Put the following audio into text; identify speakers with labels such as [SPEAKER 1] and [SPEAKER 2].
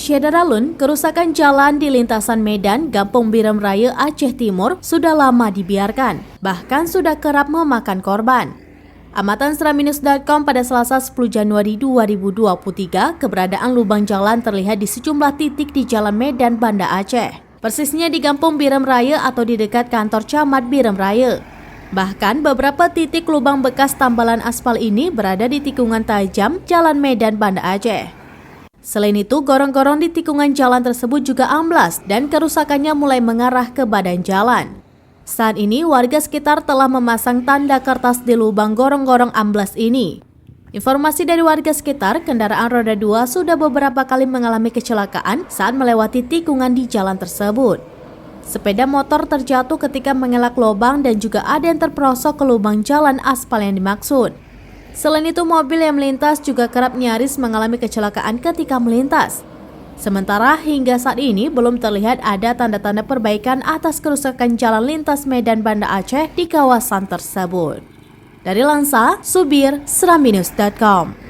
[SPEAKER 1] Syedaralun, kerusakan jalan di lintasan Medan, Kampung Biram Raya, Aceh Timur sudah lama dibiarkan, bahkan sudah kerap memakan korban. Amatan Seraminus.com pada Selasa 10 Januari 2023, keberadaan lubang jalan terlihat di sejumlah titik di Jalan Medan, Banda Aceh. Persisnya di Kampung Biram Raya atau di dekat kantor Camat Biram Raya. Bahkan beberapa titik lubang bekas tambalan aspal ini berada di tikungan tajam Jalan Medan, Banda Aceh. Selain itu, gorong-gorong di tikungan jalan tersebut juga amblas dan kerusakannya mulai mengarah ke badan jalan. Saat ini, warga sekitar telah memasang tanda kertas di lubang gorong-gorong amblas ini. Informasi dari warga sekitar, kendaraan roda 2 sudah beberapa kali mengalami kecelakaan saat melewati tikungan di jalan tersebut. Sepeda motor terjatuh ketika mengelak lubang dan juga ada yang terperosok ke lubang jalan aspal yang dimaksud. Selain itu, mobil yang melintas juga kerap nyaris mengalami kecelakaan ketika melintas. Sementara hingga saat ini belum terlihat ada tanda-tanda perbaikan atas kerusakan jalan lintas Medan Banda Aceh di kawasan tersebut. Dari Langsa, Subir, Seraminus.com.